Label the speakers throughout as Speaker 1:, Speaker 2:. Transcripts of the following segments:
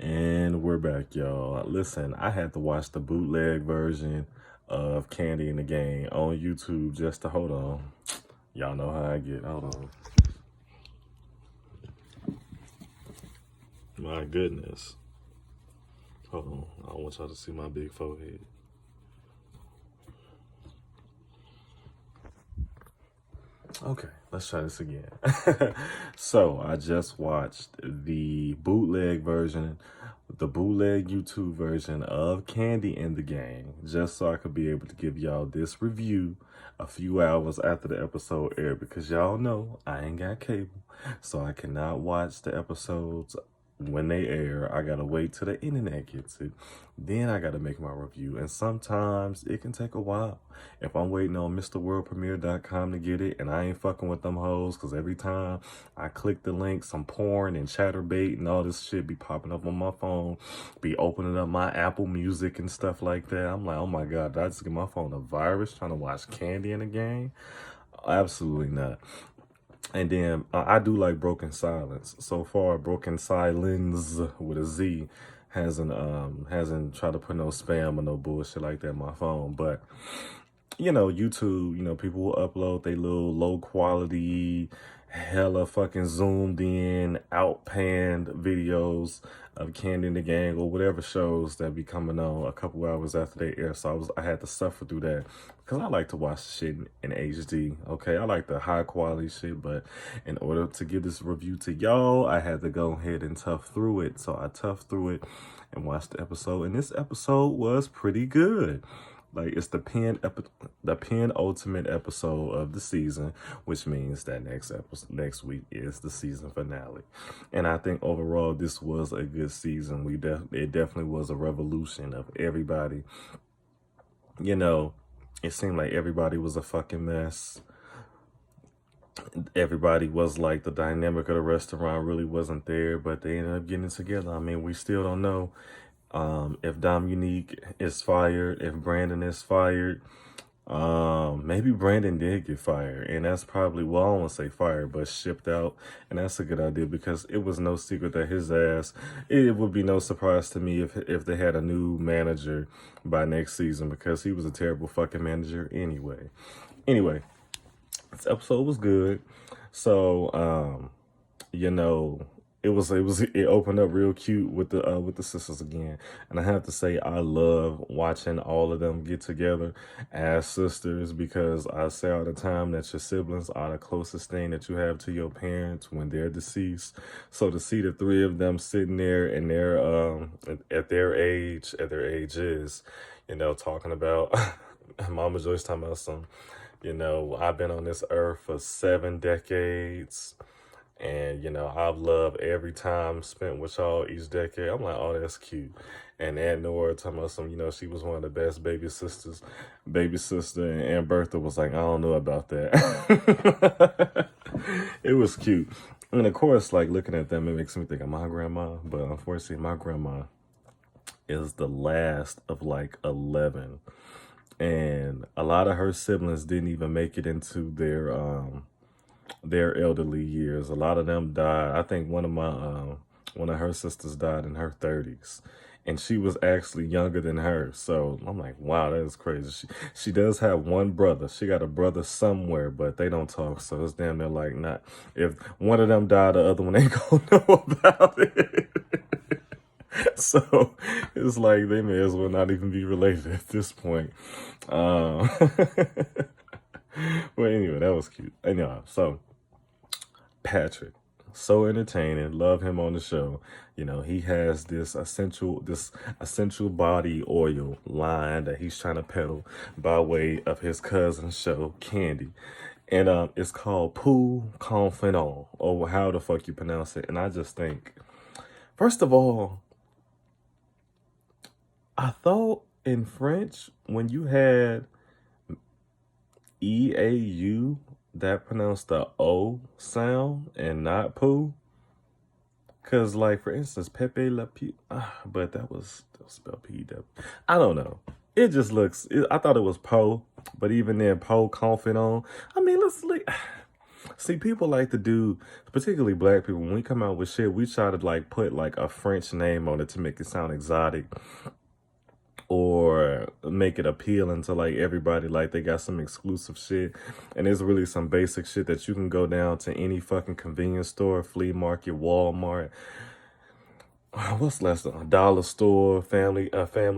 Speaker 1: And we're back, y'all. Listen, I had to watch the bootleg version of Kandi in the Game on YouTube just to hold on. Y'all know how I get. Hold on. My goodness. Hold on. I don't want y'all to see my big forehead. Okay, let's try this again. So I just watched the bootleg version, the bootleg YouTube version of Kandi in the Game, just so I could be able to give y'all this review a few hours after the episode aired, because y'all know I ain't got cable, so I cannot watch the episodes when they air. I gotta wait till the internet gets it. Then I gotta make my review. And sometimes it can take a while. If I'm waiting on MrWorldPremiere.com to get it, and I ain't fucking with them hoes, because every time I click the link, some porn and chatterbait and all this shit be popping up on my phone, be opening up my Apple Music and stuff like that. I'm like, oh my God, did I just get my phone a virus trying to watch Kandi in the Game? Absolutely not. And then I do like Broken Silence. So far, Broken Silence with a Z hasn't tried to put no spam or no bullshit like that on my phone. But YouTube, people will upload their little low quality, hella fucking zoomed in, out panned videos of Kandi in the Gang or whatever shows that be coming on a couple hours after they air. So I had to suffer through that because I like to watch shit in HD. Okay, I like the high quality shit, but in order to give this review to y'all, I had to go ahead and tough through it. So I toughed through it and watched the episode, and this episode was pretty good. Like, it's the penultimate episode of the season, which means that next week is the season finale. And I think overall this was a good season. It definitely was a revolution of everybody. It seemed like everybody was a fucking mess. Everybody was like, the dynamic of the restaurant really wasn't there, but they ended up getting together. I mean, we still don't know if Dominique is fired, if Brandon is fired. Maybe Brandon did get fired, and that's probably, well, I don't want to say fired, but shipped out. And that's a good idea, because it was no secret that his ass, it would be no surprise to me if they had a new manager by next season, because he was a terrible fucking manager anyway. Anyway, this episode was good. So, it opened up real cute with the sisters again. And I have to say, I love watching all of them get together as sisters, because I say all the time that your siblings are the closest thing that you have to your parents when they're deceased. So to see the three of them sitting there and they're at their ages, talking about Mama Joyce talking about some, I've been on this earth for 7 decades. And, I've loved every time spent with y'all each decade. I'm like, oh, that's cute. And Aunt Nora talking about some, she was one of the best baby sisters. Baby sister, and Aunt Bertha was like, I don't know about that. It was cute. And of course, like, looking at them, it makes me think of my grandma. But unfortunately, my grandma is the last of like 11. And a lot of her siblings didn't even make it into their elderly years. A lot of them died. I think one of her sisters died in her 30s, and she was actually younger than her. So I'm like, wow, that is crazy. She does have one brother. She got a brother somewhere, but they don't talk. So it's damn near like, not, if one of them died, the other one ain't gonna know about it. So it's like they may as well not even be related at this point. Well, anyway, that was cute. Anyway, so Patrick, so entertaining. Love him on the show. He has this essential body oil line that he's trying to peddle by way of his cousin's show, Kandi. And it's called Peau Confidant, or how the fuck you pronounce it. And I just think, first of all, I thought in French, when you had EAU, that pronounced the O sound and not poo. Cause, like, for instance, Pepe Le Pew, but that was spelled P-W. I don't know. It just looks, I thought it was Poe, but even then, Poe Confidant. I mean, let's look. See, people like to do, particularly black people, when we come out with shit, we try to like put like a French name on it to make it sound exotic or make it appealing to like everybody, like they got some exclusive shit. And there's really some basic shit that you can go down to any fucking convenience store, flea market, Walmart, what's less than a dollar store, family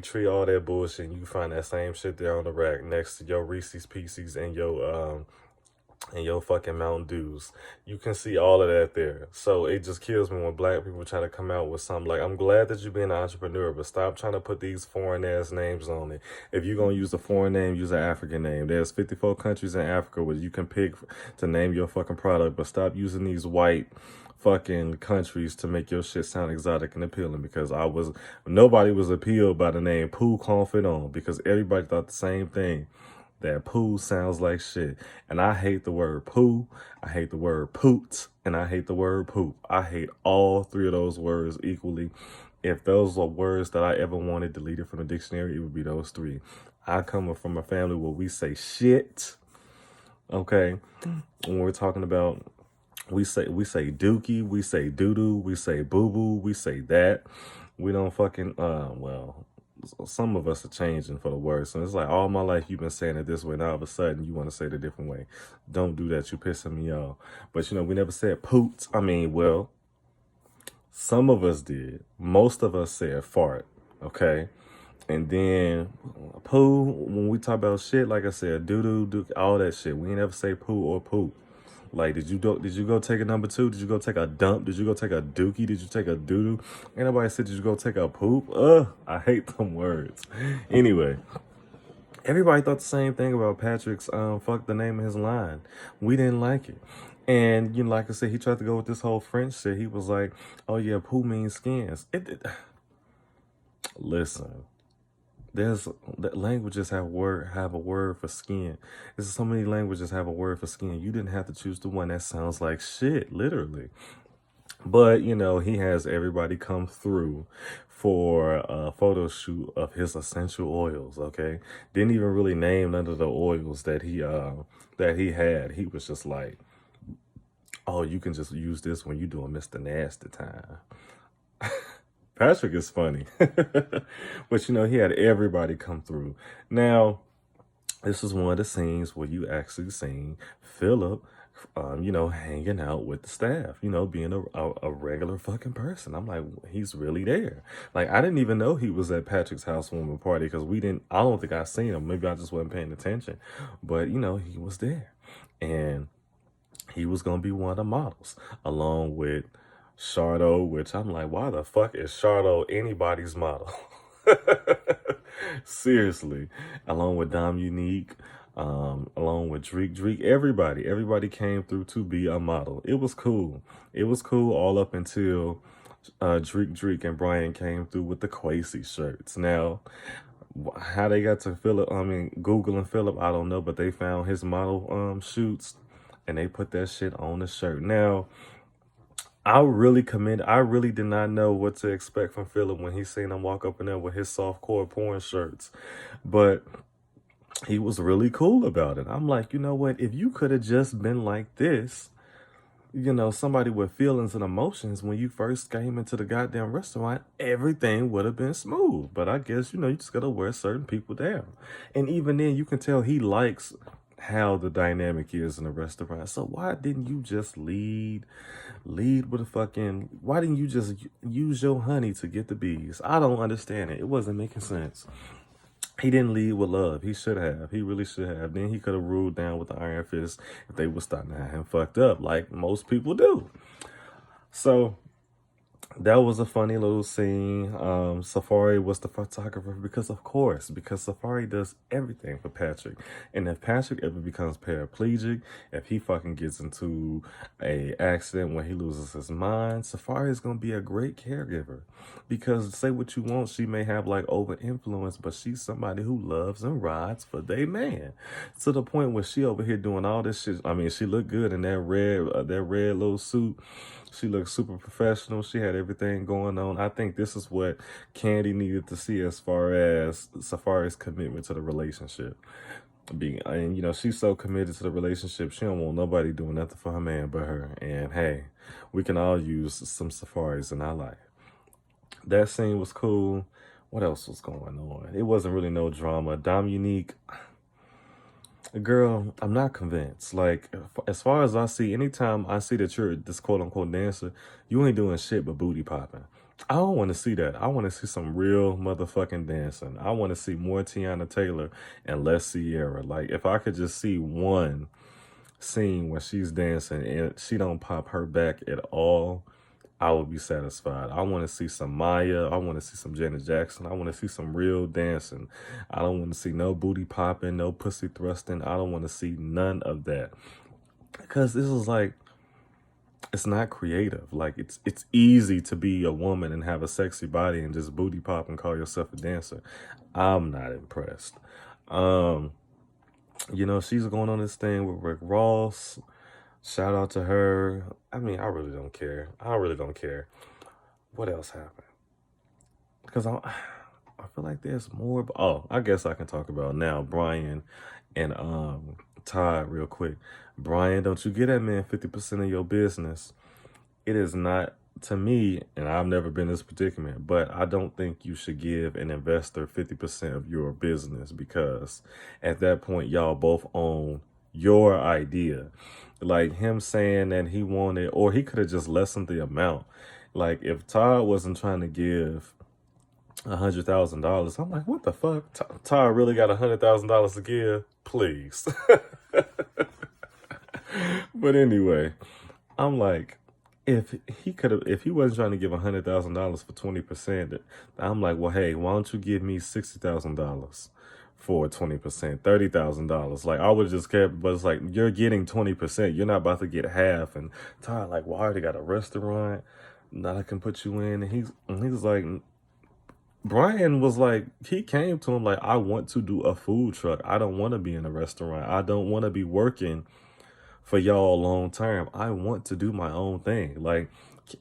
Speaker 1: tree, all that bullshit. And you find that same shit there on the rack next to your Reese's Pieces and your fucking Mountain Dews. You can see all of that there. So it just kills me when black people try to come out with something like, I'm glad that you're being an entrepreneur, but stop trying to put these foreign ass names on it. If you're going to use a foreign name, use an African name. There's 54 countries in Africa where you can pick to name your fucking product, but stop using these white fucking countries to make your shit sound exotic and appealing, because nobody was appealed by the name Peau Confidant because everybody thought the same thing. That poo sounds like shit. And I hate the word poo, I hate the word poot, and I hate the word poop. I hate all three of those words equally. If those are words that I ever wanted deleted from the dictionary, it would be those three. I come from a family where we say shit, okay? When we're talking about, we say dookie, we say doo-doo, we say boo-boo, we say that. We don't fucking, some of us are changing for the worse. And it's like, all my life you've been saying it this way. Now all of a sudden you want to say it a different way. Don't do that. You're pissing me off. But, we never said poot. Some of us did. Most of us said fart. Okay. And then poo, when we talk about shit, like I said, doo-doo, all that shit. We ain't ever say poo or poop. Like, did you go take a number 2? Did you go take a dump? Did you go take a dookie? Did you take a doo-doo? Ain't nobody said, did you go take a poop? I hate them words. Anyway, everybody thought the same thing about Patrick's fuck the name of his line. We didn't like it. And, like I said, he tried to go with this whole French shit. He was like, oh yeah, poo means skins. Listen. Languages have a word for skin. There's so many languages have a word for skin. You didn't have to choose the one that sounds like shit, literally. But, he has everybody come through for a photo shoot of his essential oils, okay? Didn't even really name none of the oils that he had. He was just like, oh, you can just use this when you're doing Mr. Nasty time. Patrick is funny. But, he had everybody come through. Now, this is one of the scenes where you actually seen Philip, hanging out with the staff, being a regular fucking person. I'm like, he's really there. Like, I didn't even know he was at Patrick's housewarming party because I don't think I seen him. Maybe I just wasn't paying attention. But, he was there. And he was going to be one of the models along with Shardo, which I'm like, why the fuck is Shardo anybody's model? Seriously. Along with Dom Unique, along with Dreek, everybody came through to be a model. It was cool. It was cool all up until Dreek and Brian came through with the Quasi shirts. Now, how they got to Philip, Google and Philip, I don't know, but they found his model shoots and they put that shit on the shirt. Now, I really did not know what to expect from Philip when he seen him walk up in there with his softcore porn shirts. But he was really cool about it. I'm like, you know what? If you could have just been like this, somebody with feelings and emotions when you first came into the goddamn restaurant, everything would have been smooth. But I guess, you just got to wear certain people down. And even then, you can tell he likes how the dynamic is in the restaurant. So why didn't you just lead with why didn't you just use your honey to get the bees? I don't understand it. It wasn't making sense. He didn't lead with love. He should have. He really should have. Then he could have ruled down with the iron fist if they were starting to have him fucked up like most people do. So that was a funny little scene. Safari was the photographer because Safari does everything for Patrick. And if Patrick ever becomes paraplegic, if he fucking gets into a accident where he loses his mind, Safari is going to be a great caregiver. Because say what you want, she may have like over influence, but she's somebody who loves and rides for their man. To the point where she over here doing all this shit. She looked good in that red little suit. She looked super professional. She had everything going on. I think this is what Kandi needed to see as far as Safari's commitment to the relationship. And you know, she's so committed to the relationship, she don't want nobody doing nothing for her man but her. And hey, we can all use some safaris in our life. That scene was cool. What else was going on? It wasn't really no drama. Dominique, girl, I'm not convinced. Like, as far as I see, anytime I see that you're this quote unquote dancer, you ain't doing shit but booty popping. I don't want to see that. I want to see some real motherfucking dancing. I want to see more Tiana Taylor and less Sierra. Like, if I could just see one scene where she's dancing and she don't pop her back at all, I will be satisfied. I want to see some Maya. I want to see some Janet Jackson. I want to see some real dancing. I don't want to see no booty popping, no pussy thrusting. I don't want to see none of that. Because this is like, it's not creative. Like, it's easy to be a woman and have a sexy body and just booty pop and call yourself a dancer. I'm not impressed. You know, she's going on this thing with Rick Ross. Shout out to her. I mean, I really don't care. I really don't care. What else happened? Because I feel like there's more. Oh, I guess I can talk about now Brian and Todd real quick. Brian, don't you get that man 50% of your business. It is not, to me, and I've never been this predicament, but I don't think you should give an investor 50% of your business, because at that point, y'all both own your idea. Like, him saying that he wanted, or he could have just lessened the amount. Like, if Todd wasn't trying to give $100,000, I'm like, what the fuck? Todd really got $100,000 to give? Please. But anyway, I'm like, if he wasn't trying to give $100,000 for 20%, I'm like, well, hey, why don't you give me $60,000 for 20%, $30,000? Like, I would just kept, but it's like, you're getting 20%, you're not about to get half. And Todd, like, well, I already got a restaurant that I can put you in. And he was like, Brian was like, he came to him like, I want to do a food truck. I don't want to be in a restaurant. I don't want to be working for y'all long term. I want to do my own thing. Like,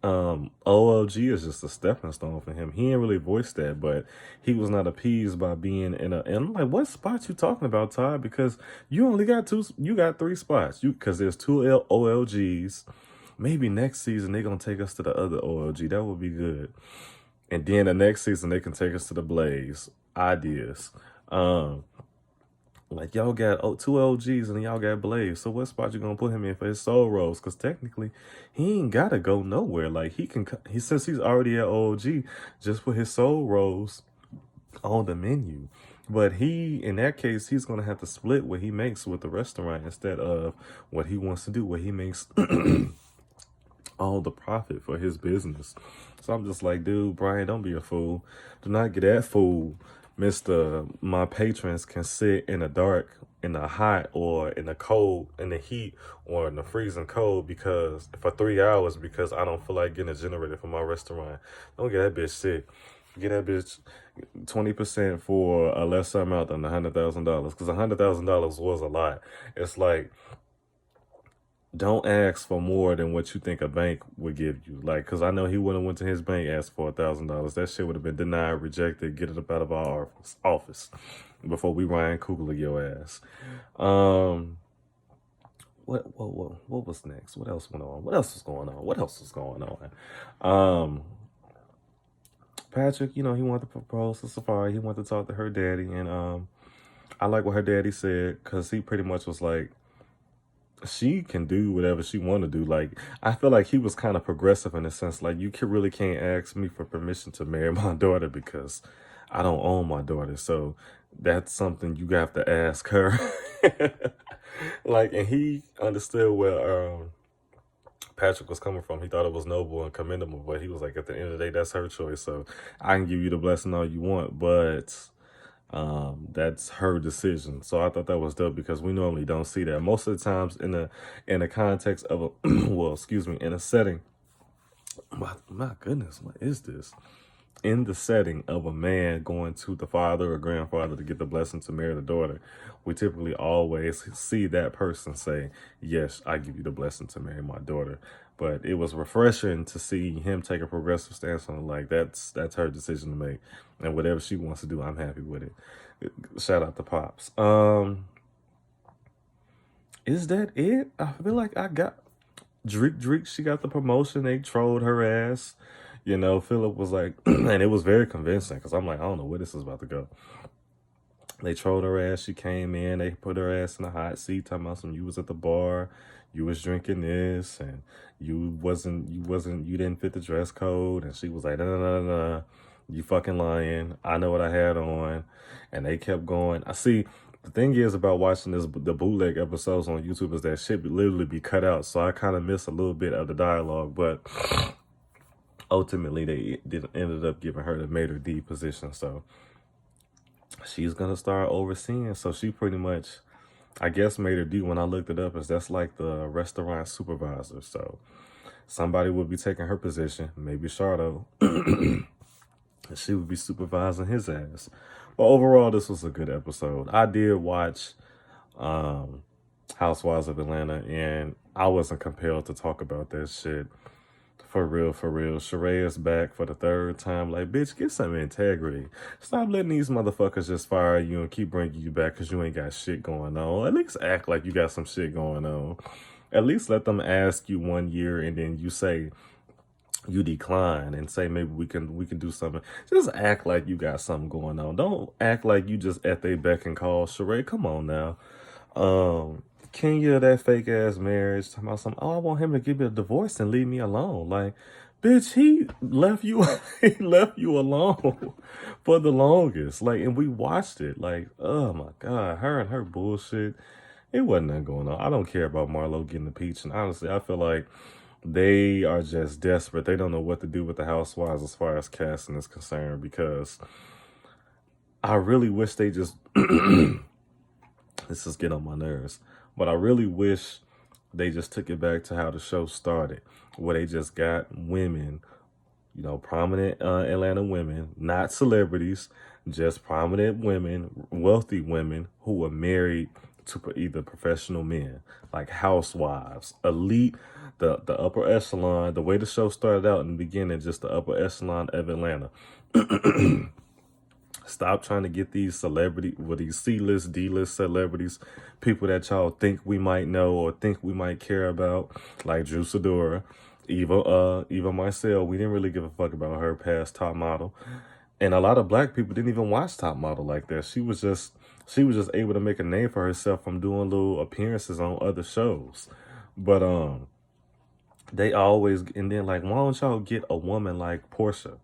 Speaker 1: OLG is just a stepping stone for him. He didn't really voice that, but he was not appeased by being in a, and I'm like, what spot you talking about, Todd? Because you only got you got 3 spots. Because there's 2 OLGs. Maybe next season they're gonna take us to the other OLG. That would be good. And then the next season they can take us to the Blaze. Ideas. Like, y'all got 2 OGs and y'all got Blaze. So what spot you gonna put him in for his soul rolls? Because technically, he ain't gotta go nowhere. Like, since he's already at OG, just put his soul rolls on the menu. But in that case, he's gonna have to split what he makes with the restaurant instead of what he wants to do, where he makes all the profit for his business. So I'm just like, dude, Brian, don't be a fool. Do not get that fool. Mr. My patrons can sit in the dark, in the hot, or in the cold, in the heat, or in the freezing cold for 3 hours because I don't feel like getting a generator for my restaurant. Don't get that bitch sick. Get that bitch 20% for a lesser amount than $100,000, because $100,000 was a lot. It's like, don't ask for more than what you think a bank would give you. Like, because I know he wouldn't went to his bank, asked for $1,000. That shit would have been denied, rejected, get it up out of our office before we Ryan Coogler your ass. What was next? What else went on? What else was going on? Patrick, you know, he wanted to propose to Safari. He wanted to talk to her daddy. And I like what her daddy said, because he pretty much was like, she can do whatever she want to do. Like, I feel like he was kind of progressive in a sense. Like, you really can't ask me for permission to marry my daughter because I don't own my daughter. So that's something you have to ask her. Like, and he understood where Patrick was coming from. He thought it was noble and commendable, but he was like, at the end of the day, that's her choice. So I can give you the blessing all you want, but that's her decision. So I thought that was dope, because we normally don't see that. Most of the times in the context of a well, excuse me, in a setting, my goodness, what is this? In the setting of a man going to the father or grandfather to get the blessing to marry the daughter, we typically always see that person say, yes, I give you the blessing to marry my daughter. But it was refreshing to see him take a progressive stance on it. Like, that's her decision to make. And whatever she wants to do, I'm happy with it. Shout out to Pops. Is that it? I feel like I got Dreek, she got the promotion. They trolled her ass. You know, Philip was like, and it was very convincing because I'm like, I don't know where this is about to go. They trolled her ass. She came in. They put her ass in the hot seat, talking about some. You was at the bar, you was drinking this, and you didn't fit the dress code. And she was like, no, you fucking lying. I know what I had on, and they kept going. I see. The thing is about watching the bootleg episodes on YouTube is that shit literally be cut out, so I kind of miss a little bit of the dialogue, but ultimately ended up giving her the Mater D position, so she's gonna start overseeing. So she pretty much, I guess, Mater D, when I looked it up, is that's like the restaurant supervisor. So somebody would be taking her position, maybe Shardo. She would be supervising his ass. But overall, this was a good episode. I did watch Housewives of Atlanta, and I wasn't compelled to talk about that shit. For real, for real. Sheree is back for the third time. Like, bitch, get some integrity. Stop letting these motherfuckers just fire you and keep bringing you back because you ain't got shit going on. At least act like you got some shit going on. At least let them ask you 1 year and then you say you decline and say maybe we can do something. Just act like you got something going on. Don't act like you just at their beck and call. Sheree, come on now. Kenya, that fake ass marriage, talking about something. Oh, I want him to give me a divorce and leave me alone. Like, bitch, he left you, he left you alone for the longest. Like, and we watched it. Like, oh my God, her and her bullshit. It wasn't nothing going on. I don't care about Marlo getting the peach. And honestly, I feel like they are just desperate. They don't know what to do with the housewives as far as casting is concerned, because I really wish they just, this is getting on my nerves, but I really wish they just took it back to how the show started, where they just got women, you know, prominent Atlanta women, not celebrities, just prominent women, wealthy women who were married to either professional men, like housewives, elite, the upper echelon. The way the show started out in the beginning, just the upper echelon of Atlanta. Stop trying to get these these C-list, D-list celebrities, people that y'all think we might know or think we might care about, like Drew Sidora, Eva Marcel. We didn't really give a fuck about her past Top Model, and a lot of black people didn't even watch Top Model like that. She was just able to make a name for herself from doing little appearances on other shows, but they always, and then like, why don't y'all get a woman like Portia?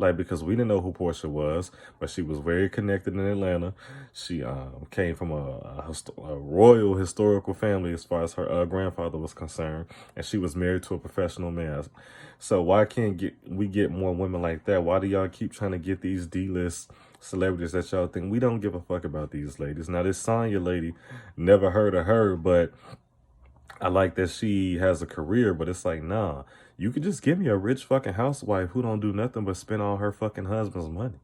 Speaker 1: Like, because we didn't know who Portia was, but she was very connected in Atlanta. She came from a royal historical family as far as her grandfather was concerned, and she was married to a professional man. So why can't we get more women like that? Why do y'all keep trying to get these D-list celebrities that y'all think we don't give a fuck about these ladies? Now, this Sonya lady, never heard of her, but I like that she has a career, but it's like, nah, you could just give me a rich fucking housewife who don't do nothing but spend all her fucking husband's money.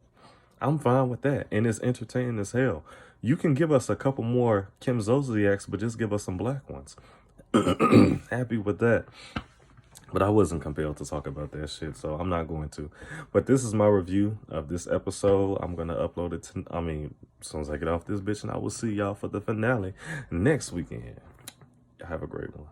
Speaker 1: I'm fine with that. And it's entertaining as hell. You can give us a couple more Kim Zolciaks, but just give us some black ones. Happy with that. But I wasn't compelled to talk about that shit, so I'm not going to. But this is my review of this episode. I'm going to upload it as soon as I get off this bitch, and I will see y'all for the finale next weekend. Have a great one.